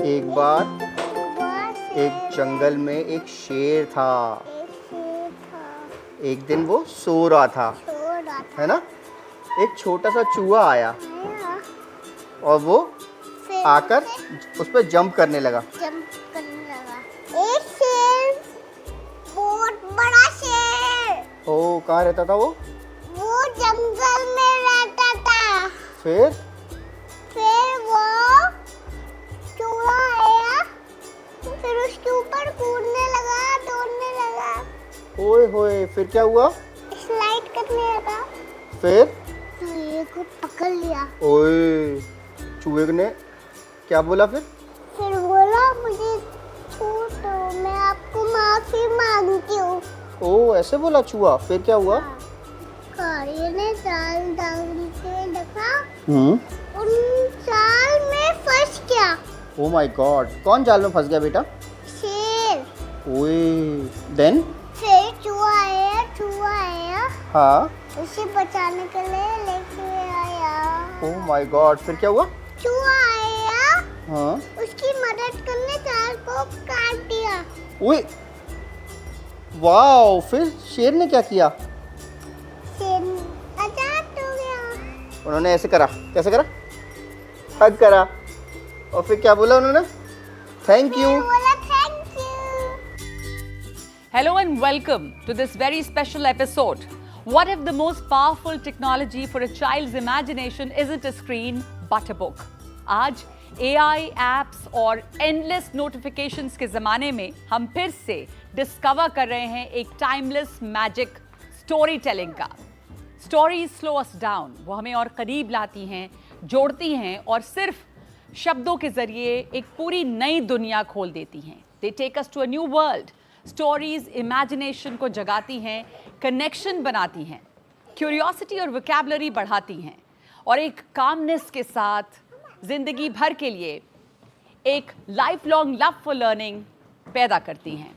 एक बार एक जंगल में एक शेर था। एक दिन वो सो रहा था, है ना। एक छोटा सा चूहा आया और वो आकर उस पर जंप करने लगा। एक शेर, बहुत बड़ा शेर। ओ, कहाँ रहता था वो? वो जंगल में रहता था। फिर वो चूहा आया, फिर उसके ऊपर कूदने लगा, दौड़ने लगा। ओए होए, फिर क्या हुआ? स्लाइड करने लगा। फिर चूहे को पकड़ लिया। ओए, चूहे ने क्या बोला फिर? फिर बोला मुझे छोड़ दो, मैं आपको माफी मांगती हूँ। ओ, ऐसे बोला चूहा? फिर क्या हुआ? कार्य ने जाल डाल के देखा, उन जाल में फंस गया। ओ माय गॉड, कौन जाल में फंस गया बेटा? शेर। ओए, देन? फिर चूहा आया, हाँ। उसे बचाने के लिए लेके आया। ओ माय गॉड, फिर क्या हुआ? चूहा आया, हाँ। उसकी मदद करने जाल को काट दिया। ओए, वाओ, फिर शेर ने क्या किया? शेर आजाद हो गया। उन्होंने ऐसे करा, कैसे करा? हग करा। और फिर क्या बोला उन्होंने? Thank you. बोला thank you. Hello and welcome to this very special episode. What if the most powerful technology for a child's imagination isn't a screen but a book? आज AI, apps और endless notifications के ज़माने में हम फिर से discover कर रहे हैं एक टाइमलेस मैजिक स्टोरी टेलिंग का। स्टोरीज स्लो अस डाउन, वो हमें और करीब लाती हैं, जोड़ती हैं और सिर्फ शब्दों के जरिए एक पूरी नई दुनिया खोल देती हैं। They take us to a new world. Stories imagination को जगाती हैं, कनेक्शन बनाती हैं, क्यूरियोसिटी और वोकैबुलरी बढ़ाती हैं और एक कामनेस के साथ जिंदगी भर के लिए एक life long love for learning पैदा करती हैं।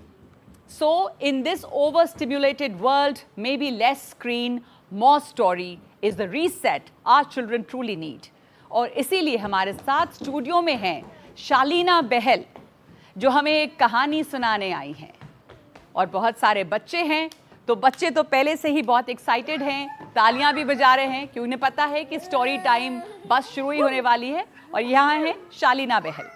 So, in this overstimulated world, maybe less screen, more story is the reset our children truly need. और इसीलिए हमारे साथ स्टूडियो में हैं शालीना बहल, जो हमें एक कहानी सुनाने आई हैं। और बहुत सारे बच्चे हैं, तो बच्चे तो पहले से ही बहुत एक्साइटेड हैं, तालियां भी बजा रहे हैं क्योंकि उन्हें पता है कि स्टोरी टाइम बस शुरू ही होने वाली है। और यहाँ है शालीना बहल।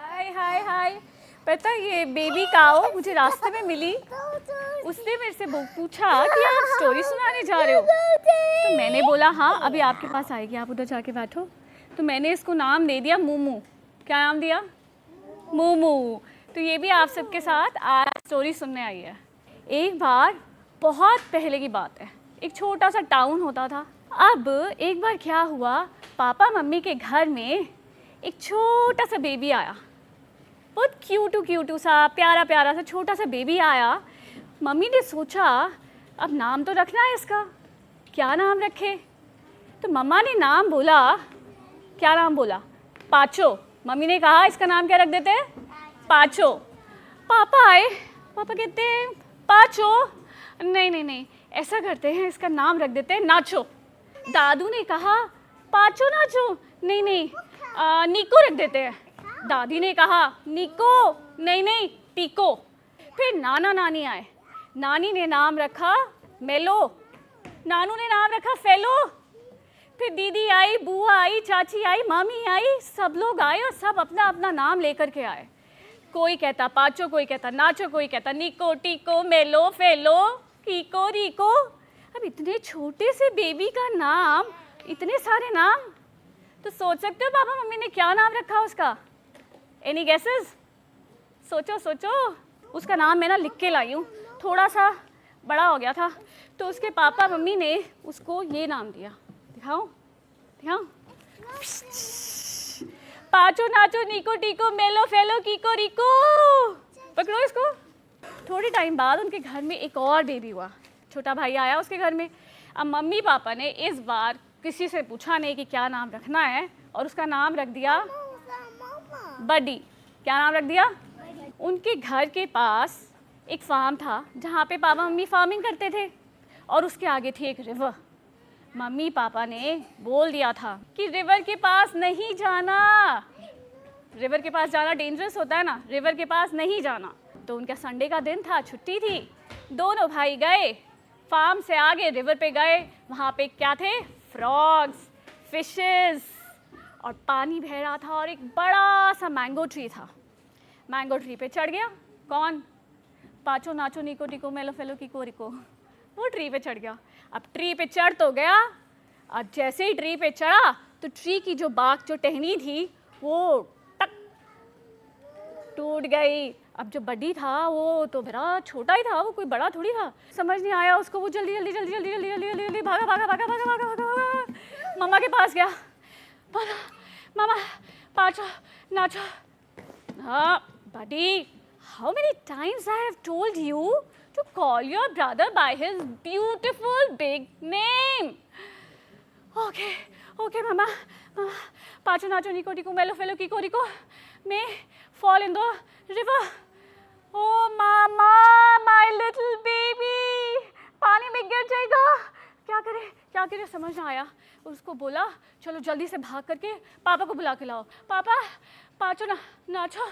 हाय हाय हाय। पता ये बेबी काओ मुझे रास्ते में मिली, उसने मेरे से पूछा कि आप स्टोरी सुनाने जा रहे हो। तो मैंने बोला हाँ, अभी आपके पास आएगी, आप उधर जाके बैठो। तो मैंने इसको नाम दे दिया मूमू। क्या नाम दिया? मूमू। तो ये भी आप सबके साथ आज स्टोरी सुनने आई है। एक बार बहुत पहले की बात है, एक छोटा सा टाउन होता था। अब एक बार क्या हुआ, पापा मम्मी के घर में एक छोटा सा बेबी आया। बहुत क्यूटू सा प्यारा प्यारा सा छोटा सा बेबी आया। मम्मी ने सोचा अब नाम तो रखना है इसका, क्या नाम रखे? तो मम्मा ने नाम बोला, क्या नाम बोला? पाचो। मम्मी ने कहा इसका नाम क्या रख देते हैं? पाचो। पापा आए, पापा कहते हैं पाचो नहीं, ऐसा करते हैं, इसका नाम रख देते हैं नाचो। दादू ने कहा पाचो नाचो नहीं, निको रख देते हैं। दादी ने कहा निको नहीं, टीको। फिर नाना नानी आए, नानी ने नाम रखा मेलो, नानू ने नाम रखा फेलो। फिर दीदी आई, बुआ आई, चाची आई, मामी आई, सब लोग आए और सब अपना अपना नाम लेकर के आए। कोई कहता पाचो, कोई कहता नाचो, कोई कहता निको, टीको, मेलो, फेलो, कीको, रिको। अब इतने छोटे से बेबी का नाम, इतने सारे नाम, तो सोच सकते हो पापा मम्मी ने क्या नाम रखा उसका? Any guesses? सोचो। उसका नाम मैं ना लिख के लाई हूँ, थोड़ा सा बड़ा हो गया था, तो उसके पापा मम्मी ने उसको ये नाम दिया। दिखाओ पाचो नाचो निको टीको मेलो फेलो कीको रिको। पकड़ो इसको। थोड़ी टाइम बाद उनके घर में एक और बेबी हुआ, छोटा भाई आया उसके घर में। अब मम्मी पापा ने इस बार किसी से पूछा नहीं कि क्या नाम रखना है और उसका नाम रख दिया बडी। क्या नाम रख दिया? उनके घर के पास एक फार्म था जहाँ पे पापा मम्मी फार्मिंग करते थे और उसके आगे थी एक रिवर। मम्मी पापा ने बोल दिया था कि रिवर के पास नहीं जाना, रिवर के पास जाना डेंजरस होता है ना, रिवर के पास नहीं जाना। तो उनका संडे का दिन था, छुट्टी थी। दोनों भाई गए फार्म से आगे, रिवर पे गए। वहाँ पे क्या थे? फ्रॉग्स, फिशेस, और पानी बह रहा था और एक बड़ा सा मैंगो ट्री था। मैंगो ट्री पे चढ़ गया कौन? पाचो नाचो निको टिको मेलो फेलो किको रिको, वो ट्री पे चढ़ गया। अब ट्री पे चढ़ तो गया, और जैसे ही ट्री पे चढ़ा तो ट्री की जो बाग जो टहनी थी वो टक टूट गई। अब जो बड्डी था वो तो बड़ा छोटा ही था, वो कोई बड़ा थोड़ी था। समझ नहीं आया उसको, वो जल्दी जल्दी जल्दी जल्दी जल्दी जल्दी जल्दी भागा भागा भागा भागा भागा भागा मम्मा के पास गया। मामा पाचो नाचो। हाँ बडी, how many times I have told you to call your brother by his beautiful big name? Okay, okay mama, pacho nacho nico tico melo felo kiko rico may fall in the river. Oh mama, my little baby, पानी में गिर जाएगा, क्या करे समझ ना आया। उसको बोला चलो जल्दी से भाग करके पापा को बुला के लाओ। पापा पाचो नाचो।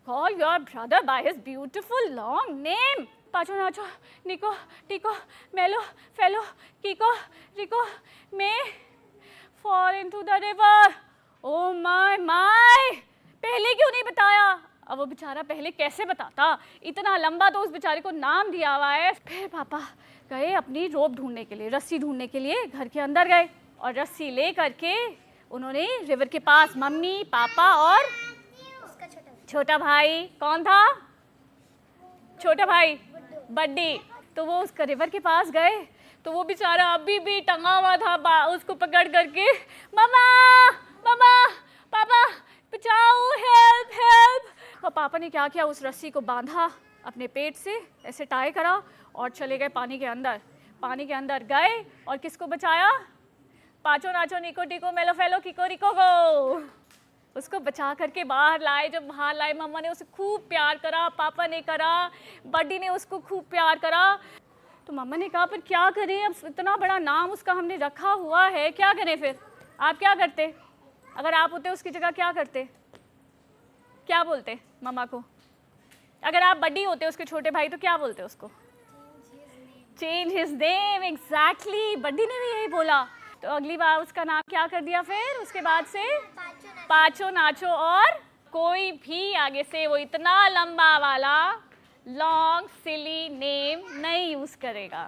Call your brother by his beautiful long name. Pacho nacho, Nico, Tico, Melo, Fellow, Kiko, Rico, may fall into the river. Oh my my! पहले क्यों नहीं बताया? अब वो बेचारा पहले कैसे बताता? इतना लंबा तो उस बेचारे को नाम दिया हुआ है। फिर पापा गए अपनी रोप ढूंढने के लिए, रस्सी ढूंढने के लिए घर के अंदर गए, और रस्सी ले करके उन्होंने रिवर के पास मम्मी पापा और छोटा भाई, कौन था? छोटा भाई बड्डी। तो वो उसका रिवर के पास गए, तो वो बेचारा अभी भी टंगा हुआ था, उसको पकड़ करके मम्मा मम्मा पापा बचाओ, हेल्प हेल्प। और पापा ने क्या किया, उस रस्सी को बांधा अपने पेट से, ऐसे टाई करा और चले गए पानी के अंदर। पानी के अंदर गए और किसको बचाया? पाचो नाचो निको टिको मेलो फेलो किको रिको को, उसको बचा करके बाहर लाए। जब बाहर लाए मम्मा ने उसे खूब प्यार करा, पापा ने करा, बड्डी ने उसको खूब प्यार करा। तो मम्मा ने कहा फिर क्या करें, अब इतना बड़ा नाम उसका हमने रखा हुआ है, क्या करें? फिर आप क्या करते? अगर आप होते उसकी जगह क्या करते? क्या बोलते मम्मा को? अगर आप बड्डी होते उसके छोटे भाई तो क्या बोलते उसको? Change his name. एग्जैक्टली, बड्डी ने भी यही बोला। तो अगली बार उसका नाम क्या कर दिया फिर उसके बाद से? पाचो नाचो। और कोई भी आगे से वो इतना लंबा वाला लॉन्ग सिली नेम नहीं यूज करेगा,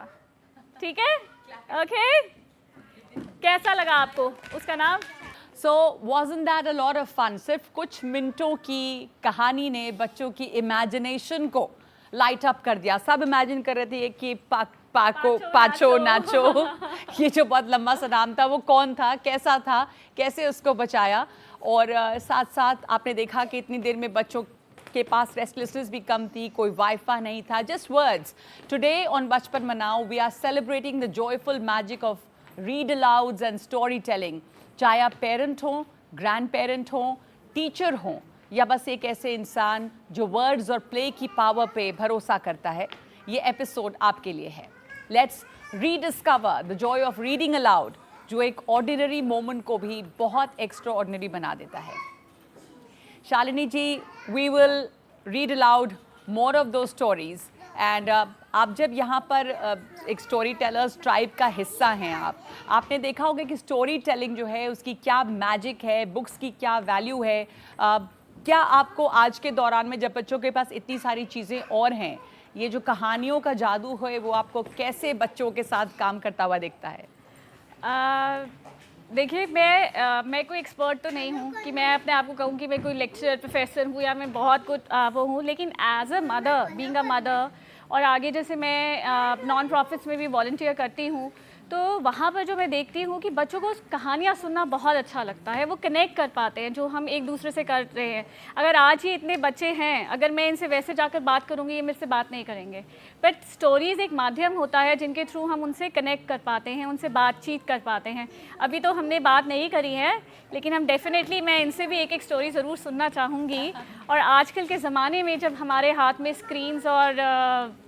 ठीक है? ओके, कैसा लगा आपको उसका नाम? So wasn't that a lot of fun? सिर्फ कुछ मिनटों की कहानी ने बच्चों की इमेजिनेशन को लाइट अप कर दिया। सब इमेजिन कर रहे थे कि पाचो नाचो ये जो बहुत लंबा सा नाम था वो कौन था, कैसा था, कैसे उसको बचाया। और साथ साथ आपने देखा कि इतनी देर में बच्चों के पास रेस्टलेसनेस भी कम थी, कोई वाईफाई नहीं था, just words. Today on Bachpan Manao we are celebrating the joyful magic of read alouds and story telling. चाहे आप पेरेंट हों, ग्रैंड पेरेंट हों, टीचर हों, या बस एक ऐसे इंसान जो वर्ड्स और प्ले की पावर पे भरोसा करता है, ये एपिसोड आपके लिए है। Let's rediscover the Joy of reading allowed, जो एक ऑर्डिनरी मोमेंट को भी बहुत एक्स्ट्रा ऑर्डिनरी बना देता है। Shalini ji, we will read aloud more of two stories and आप जब यहाँ पर एक स्टोरी टेलर्स ट्राइब का हिस्सा हैं, आपने देखा होगा कि स्टोरी टेलिंग जो है उसकी क्या मैजिक है, बुक्स की क्या वैल्यू है। क्या आपको आज के दौरान में जब बच्चों के पास इतनी सारी चीज़ें और हैं, ये जो कहानियों का जादू है वो आपको कैसे बच्चों के साथ काम करता हुआ दिखता है? देखिए, मैं कोई एक्सपर्ट तो नहीं हूँ कि मैं अपने आप को कहूँ कि मैं कोई लेक्चरर प्रोफेसर हूँ या मैं बहुत कुछ वो हूँ, लेकिन as a mother, being a mother, और आगे जैसे मैं नॉन प्रॉफिट्स में भी वॉलंटियर करती हूँ, तो वहाँ पर जो मैं देखती हूँ कि बच्चों को कहानियाँ सुनना बहुत अच्छा लगता है। वो कनेक्ट कर पाते हैं जो हम एक दूसरे से कर रहे हैं। अगर आज ही इतने बच्चे हैं, अगर मैं इनसे वैसे जाकर बात करूँगी, ये मेरे से बात नहीं करेंगे। बट स्टोरीज़ एक माध्यम होता है जिनके थ्रू हम उनसे कनेक्ट कर पाते हैं, उनसे बातचीत कर पाते हैं। अभी तो हमने बात नहीं करी है, लेकिन हम डेफिनेटली, मैं इनसे भी एक एक स्टोरी ज़रूर सुनना चाहूँगी। और आजकल के ज़माने में जब हमारे हाथ में स्क्रीन्स और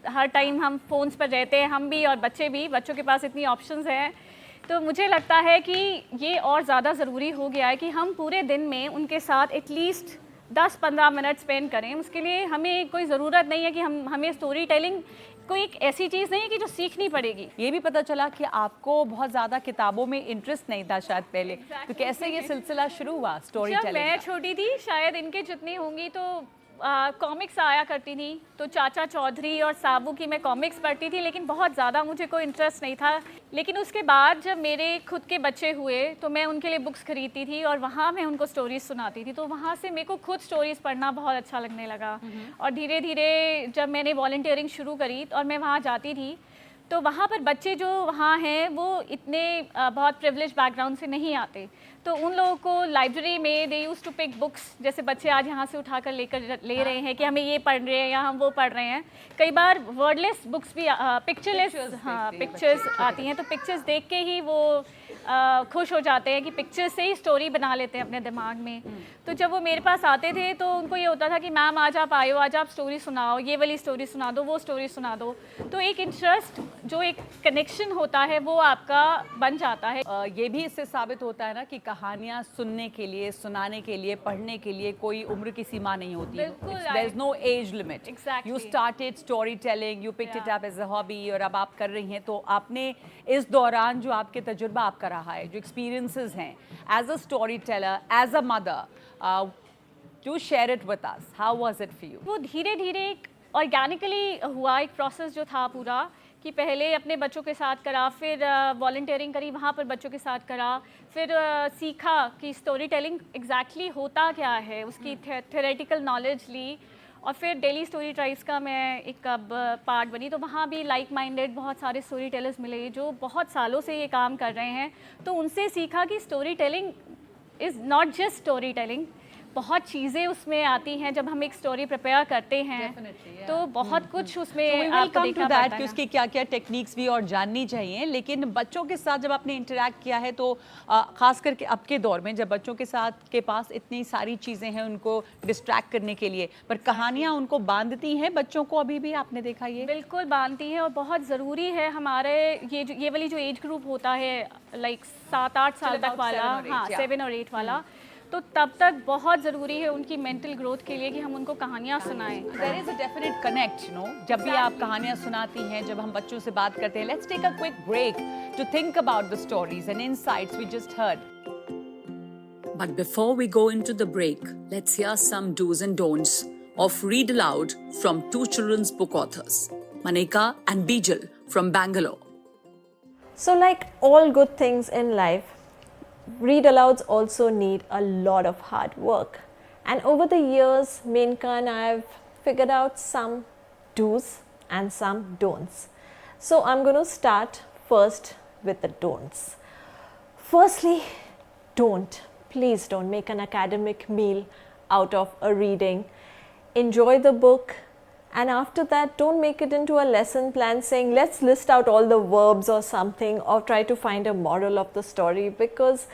हर टाइम हम फ़ोन्स पर रहते हैं, हम भी और बच्चे भी, बच्चों के पास इतनी ऑप्शंस हैं तो मुझे लगता है कि ये और ज़्यादा ज़रूरी हो गया है कि हम पूरे दिन में उनके साथ एटलीस्ट 10-15 मिनट स्पेंड करें। उसके लिए हमें कोई ज़रूरत नहीं है कि हमें स्टोरी टेलिंग कोई एक ऐसी चीज़ नहीं है कि जो सीखनी पड़ेगी। ये भी पता चला कि आपको बहुत ज़्यादा किताबों में इंटरेस्ट नहीं था शायद पहले, तो कैसे ये सिलसिला शुरू हुआ स्टोरी जब टेलिंग मैं का? छोटी थी, शायद इनके जितनी होंगी, तो कॉमिक्स आया करती थी, तो चाचा चौधरी और साबू की मैं कॉमिक्स पढ़ती थी, लेकिन बहुत ज़्यादा मुझे कोई इंटरेस्ट नहीं था। लेकिन उसके बाद जब मेरे खुद के बच्चे हुए तो मैं उनके लिए बुक्स खरीदती थी और वहाँ मैं उनको स्टोरीज सुनाती थी, तो वहाँ से मेरे को खुद स्टोरीज़ पढ़ना बहुत अच्छा लगने लगा। और धीरे धीरे जब मैंने वॉलंटियरिंग शुरू करी और मैं वहाँ जाती थी, तो वहाँ पर बच्चे जो वहाँ हैं वो इतने बहुत प्रिविलेज बैकग्राउंड से नहीं आते, तो उन लोगों को लाइब्रेरी में दे यूज टू पिक बुक्स, जैसे बच्चे आज यहाँ से उठाकर ले रहे हैं कि हमें ये पढ़ रहे हैं या हम वो पढ़ रहे हैं। कई बार वर्डलेस बुक्स भी पिक्चरलेस पिक्चर्स आती हैं, तो पिक्चर्स देख के ही वो खुश हो जाते हैं कि पिक्चर से ही स्टोरी बना लेते हैं अपने दिमाग में। तो जब वो मेरे पास आते थे तो उनको ये होता था कि मैम आज आप आए हो, आज आप स्टोरी सुनाओ, ये वाली स्टोरी सुना दो, वो स्टोरी सुना दो। तो एक इंटरेस्ट, जो एक कनेक्शन होता है वो आपका बन जाता है। ये भी इससे साबित होता है ना कि कहानियाँ सुनने के लिए, सुनाने के लिए, पढ़ने के लिए कोई उम्र की सीमा नहीं होती। बिल्कुल, there is no age limit. Exactly. You started story telling, you picked it up as a hobby, और अब आप कर रही हैं। तो आपने इस दौरान जो आपके तजुर्बा आपका रहा है, जो एक्सपीरियंसेस हैं as a story teller, as a mother, to share it with us, how was it for you? वो धीरे धीरे एक ऑर्गेनिकली हुआ, एक प्रोसेस जो था पूरा, कि पहले अपने बच्चों के साथ करा, फिर वॉलंटियरिंग करी, वहाँ पर बच्चों के साथ करा, फिर सीखा कि स्टोरी टेलिंग एग्जैक्टली होता क्या है, उसकी थ्योरेटिकल नॉलेज ली, और फिर डेली स्टोरी ट्राइब्स का मैं एक अब पार्ट बनी। तो वहाँ भी लाइक माइंडेड बहुत सारे स्टोरी टेलर्स मिले जो बहुत सालों से ये काम कर रहे हैं। तो उनसे सीखा कि story telling is not just story telling, बहुत चीज़ें उसमें आती हैं। जब हम एक स्टोरी प्रिपेयर करते हैं तो बहुत कुछ उसमें आपको देखना पड़ता है कि उसकी क्या क्या टेक्निक्स भी और जाननी चाहिए। लेकिन बच्चों के साथ जब आपने इंटरेक्ट किया है, तो खास करके अब के दौर में जब बच्चों के साथ के पास इतनी सारी चीज़ें हैं उनको डिस्ट्रैक्ट करने के लिए, पर कहानियाँ उनको बांधती हैं बच्चों को, अभी भी आपने देखा ये? बिल्कुल बांधती हैं, और बहुत ज़रूरी है हमारे ये वाली जो एज ग्रुप होता है, लाइक 7-8 साल तक वाला, हाँ 7 और 8 वाला, तो तब तक बहुत ज़रूरी है उनकी मेंटल ग्रोथ के लिए कि हम उनको कहानियाँ सुनाएं। There is a definite connect, you know, जब भी आप कहानियाँ सुनाती हैं, जब हम बच्चों से बात करते हैं। Let's take a quick break to think about the stories and insights we just heard. But before we go into the break, let's hear some do's and don'ts of Read Aloud from two children's book authors, Manika and Bijal from Bangalore. So, like all good things in life, read alouds also need a lot of hard work. And over the years, Menka and I have figured out some do's and some don'ts. So, I'm going to start first with the don'ts. Firstly, please don't make an academic meal out of a reading. Enjoy the book, and after that don't make it into a lesson plan saying let's list out all the verbs or something, or try to find a moral of the story, because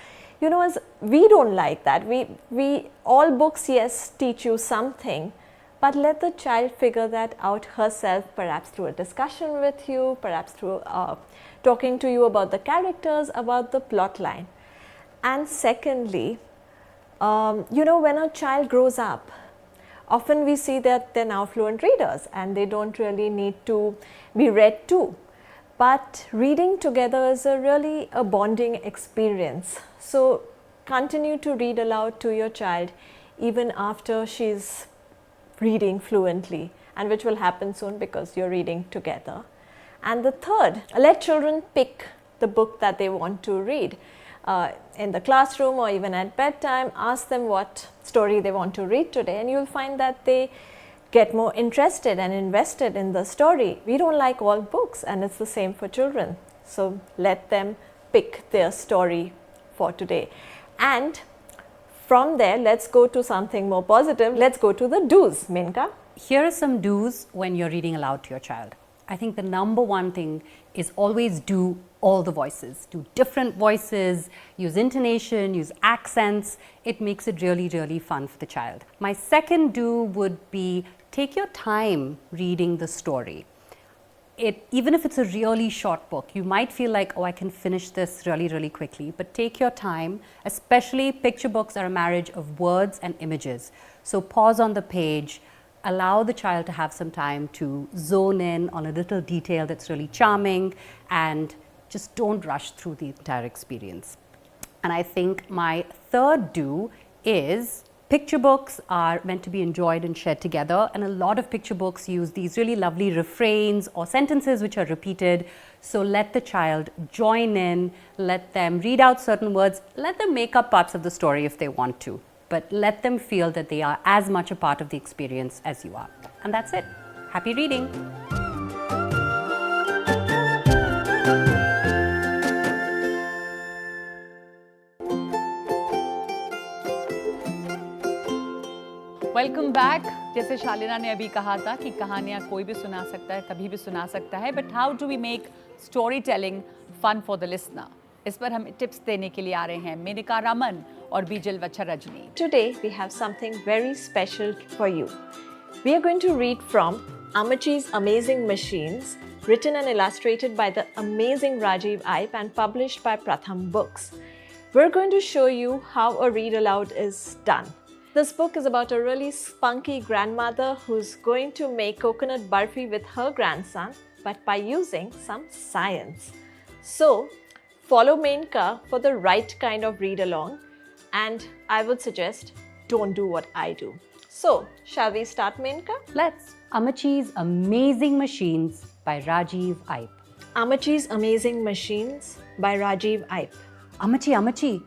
you know, as we don't like that. We all books, yes, teach you something, but let the child figure that out herself, perhaps through a discussion with you, perhaps through talking to you about the characters, about the plot line. And secondly, you know, when a child grows up, often we see that they're now fluent readers and they don't really need to be read to. But reading together is really a bonding experience. So continue to read aloud to your child even after she's reading fluently, and which will happen soon because you're reading together. And the third, let children pick the book that they want to read. In the classroom or even at bedtime, ask them what story they want to read today, and you'll find that they get more interested and invested in the story. We don't like all books, and it's the same for children. So let them pick their story for today. And from there, let's go to something more positive. Let's go to the do's. Menka? Here are some do's when you're reading aloud to your child. I think the number one thing is always do all the voices. Do different voices, use intonation, use accents. It makes it really, really fun for the child. My second do would be take your time reading the story. even if it's a really short book, you might feel like, oh, I can finish this really, really quickly. But take your time, especially picture books are a marriage of words and images. So pause on the page, allow the child to have some time to zone in on a little detail that's really charming, and just don't rush through the entire experience. And I think my third do is picture books are meant to be enjoyed and shared together, and a lot of picture books use these really lovely refrains or sentences which are repeated. So let the child join in, let them read out certain words, let them make up parts of the story if they want to, but let them feel that they are as much a part of the experience as you are. And that's it. Happy reading. Welcome back. जैसे शालिना ने अभी कहा था कि कहानियाँ कोई भी सुना सकता है, कभी भी सुना सकता है, but how do we make story telling fun for the listener? इस पर हमें टिप्स देने के लिए आ रहे हैं मेनका रामन और बीजल वच्छरजनी। Today we have something very special for you. We are going to read from Amachi's Amazing Machines, written and illustrated by the amazing Rajiv Ipe and published by Pratham Books. We're going to show you how a read aloud is done. This book is about a really spunky grandmother who's going to make coconut barfi with her grandson, but by using some science. So, follow Menka for the right kind of read along, and I would suggest don't do what I do. So, shall we start, Menka? Let's. Amachi's Amazing Machines by Rajiv Ipe. Amachi's Amazing Machines by Rajiv Ipe. Amachi,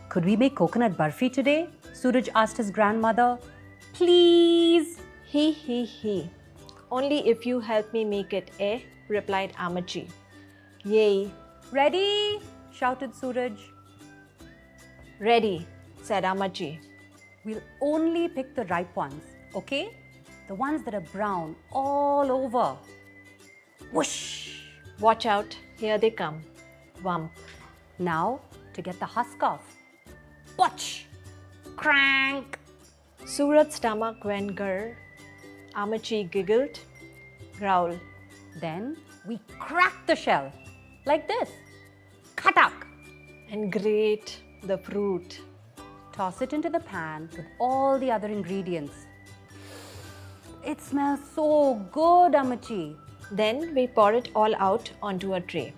could we make coconut barfi today? Suraj asked his grandmother. Please? He. Only if you help me make it, eh? Replied Amachi. Yay. Ready? Shouted Suraj. Ready, said Amachi. We'll only pick the ripe ones, okay? The ones that are brown all over. Whoosh! Watch out, here they come. Wump. Now to get the husk off. Potch! Crank! Suraj's stomach went grr. Amachi giggled. Growl. Then we crack the shell like this. Khatak! And grate the fruit. Toss it into the pan with all the other ingredients. It smells so good, Amachi. Then we pour it all out onto a tray.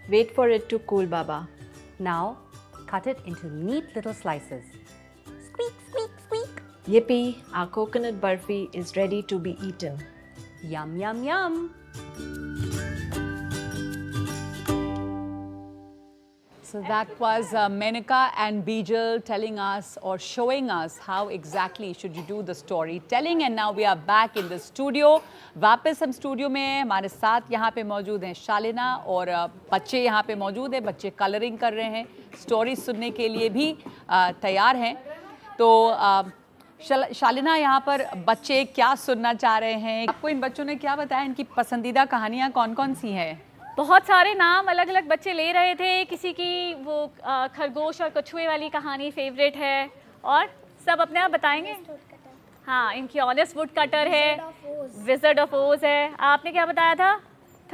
Wait for it to cool, Baba. Now cut it into neat little slices. Squeak, squeak, squeak. Yippee, our coconut barfi is ready to be eaten. Yum, yum, yum. So that was Menka and Bijal telling us or showing us how exactly should you do the storytelling. And now we are back in the studio. वापस हम studio में हैं। हमारे साथ यहाँ पे मौजूद हैं शालिना और बच्चे यहाँ पे मौजूद हैं। बच्चे कलरिंग कर रहे हैं, स्टोरी सुनने के लिए भी तैयार हैं। तो शालिना, यहाँ पर बच्चे क्या सुनना चाह रहे हैं? आपको इन बच्चों ने क्या बताया, इनकी पसंदीदा कहानियाँ कौन कौन सी हैं? बहुत सारे नाम अलग अलग बच्चे ले रहे थे। किसी की वो खरगोश और कछुए वाली कहानी फेवरेट है, और सब अपने आप बताएंगे। हाँ, इनकी ऑनेस्ट वुड कटर है, विज़र्ड ऑफ ओज है। आपने क्या बताया था?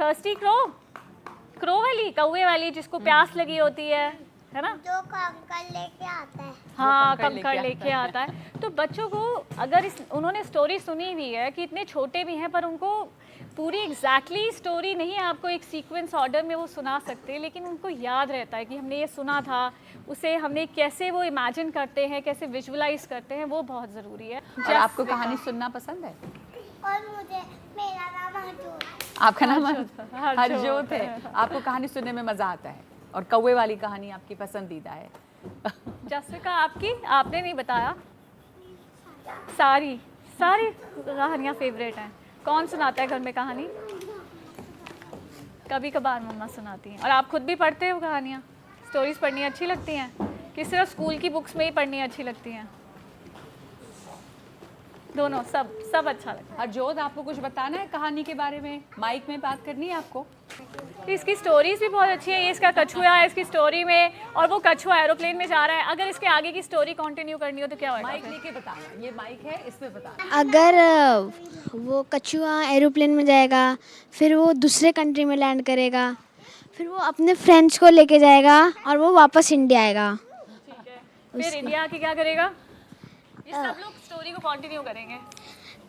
थर्स्टी क्रो वाली, कौवे वाली जिसको प्यास लगी होती है ना? जो कंकड़ लेके आता है। हाँ, कंकड़ लेके आता है। तो बच्चों को अगर उन्होंने स्टोरी सुनी हुई है कि इतने छोटे भी हैं पर उनको पूरी एग्जैक्टली स्टोरी नहीं, आपको एक सीक्वेंस ऑर्डर में वो सुना सकते हैं, लेकिन उनको याद रहता है कि हमने ये सुना था, उसे हमने कैसे वो इमेजिन करते हैं, कैसे विजुअलाइज करते हैं, वो बहुत ज़रूरी है। और आपको कहानी सुनना पसंद है? और मुझे, मेरा नाम हरजोत है। आपका नाम हरजोत है। आपको कहानी सुनने में मज़ा आता है और कौवे वाली कहानी आपकी पसंदीदा है। जैसिका, आपकी? आपने नहीं बताया। सारी कहानियाँ फेवरेट हैं। कौन सुनाता है घर में कहानी? कभी कभार मम्मा सुनाती हैं। और आप खुद भी पढ़ते हो कहानियाँ? स्टोरीज पढ़नी अच्छी लगती हैं कि सिर्फ स्कूल की बुक्स में ही पढ़नी अच्छी लगती हैं? दोनों, सब अच्छा लगता है। हरजोत, आपको कुछ बताना है कहानी के बारे में? माइक में बात करनी है आपको। तो इसकी स्टोरीज भी बहुत अच्छी है। ये इसका कछुआ है इसकी स्टोरी में, और वो कछुआ एरोप्लेन में जा रहा है। अगर इसके आगे की स्टोरी कंटिन्यू करनी हो तो क्या होगा? माइक लेके बताना, ये माइक है, इसमें बताना। अगर वो कछुआ एरोप्लेन में जाएगा, फिर वो दूसरे कंट्री में लैंड करेगा, फिर वो अपने फ्रेंड्स को लेके जाएगा और वो वापस इंडिया आएगा। फिर इंडिया आके क्या करेगा? ये सब लोग स्टोरी को कंटिन्यू करेंगे।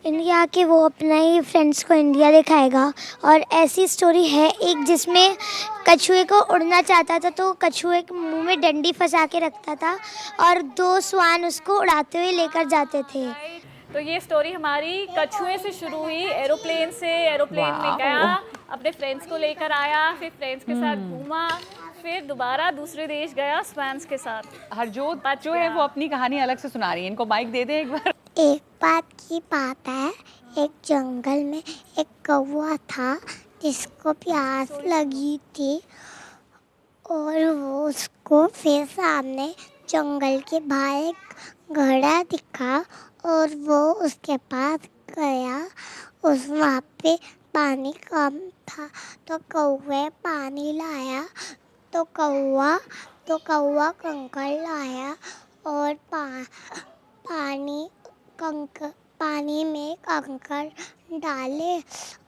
इंडिया के वो अपना ही फ्रेंड्स को इंडिया दिखाएगा। और ऐसी स्टोरी है एक जिसमें कछुए को उड़ना चाहता था, तो कछुए के मुंह में डंडी फंसा के रखता था और 2 स्वान उसको उड़ाते हुए लेकर जाते थे। तो ये स्टोरी हमारी कछुए से शुरू हुई, एरोप्लेन से। एरोप्लेन में गया, अपने फ्रेंड्स को लेकर आया, फिर फ्रेंड्स के साथ घूमा, फिर दोबारा दूसरे देश गया स्वैन्स के साथ। हरजोत जो है वो अपनी कहानी अलग से सुना रही है, इनको माइक दे दें एक बार। एक बात की बात है, एक जंगल में एक कौवा था जिसको प्यास लगी थी, और वो उसको फिर सामने जंगल के बाहर एक घड़ा दिखा और वो उसके पास गया। उस वहाँ पे पानी कम था, तो कौवे पानी लाया, तो कौवा कंकड़ लाया और पानी में कंकड़ डाले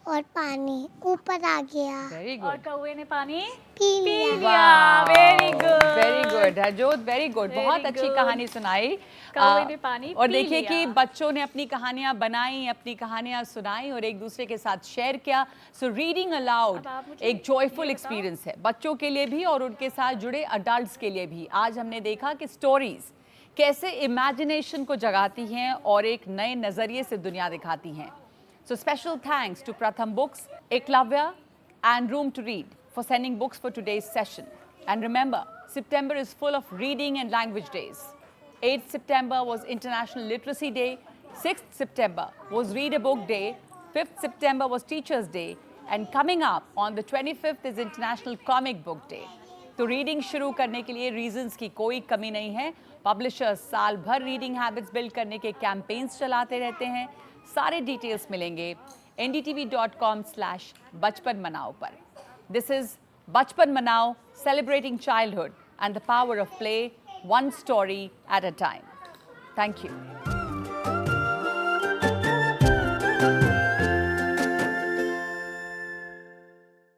और पानी ऊपर आ गया वेरी और गुड, कौवे ने पानी पी लिया। लिया। Very good, very good Harjot, very good, बहुत Very अच्छी good. कहानी सुनाई। कौवे ने पानी और पी देखिए लिया। कि बच्चों ने अपनी कहानियां बनाई, अपनी कहानियां सुनाई और एक दूसरे के साथ शेयर किया। सो रीडिंग अलाउड अब आप मुझे एक जॉयफुल ये बताओ। एक्सपीरियंस है बच्चों के लिए भी और उनके साथ जुड़े अडल्ट्स के लिए भी। आज हमने देखा कि स्टोरीज कैसे इमेजिनेशन को जगाती हैं और एक नए नजरिए से दुनिया दिखाती हैं। So special thanks to Pratham Books, Eklavya and Room to Read for sending books for today's session. And remember, September is full of reading and language days. 8th September was International Literacy Day, 6th September was Read a Book Day, 5th September was Teachers Day, and coming up on the 25th is International Comic Book Day. तो reading शुरू करने के लिए reasons की कोई कमी नहीं है। पब्लिशर्स साल भर रीडिंग हैबिट्स बिल्ड करने के कैंपेन्स चलाते रहते हैं। सारे डिटेल्स मिलेंगे ndtv.com/बचपन मनाओ पर। दिस इज बचपन मनाओ, celebrating childhood and the power of play, one story at a time. Thank you.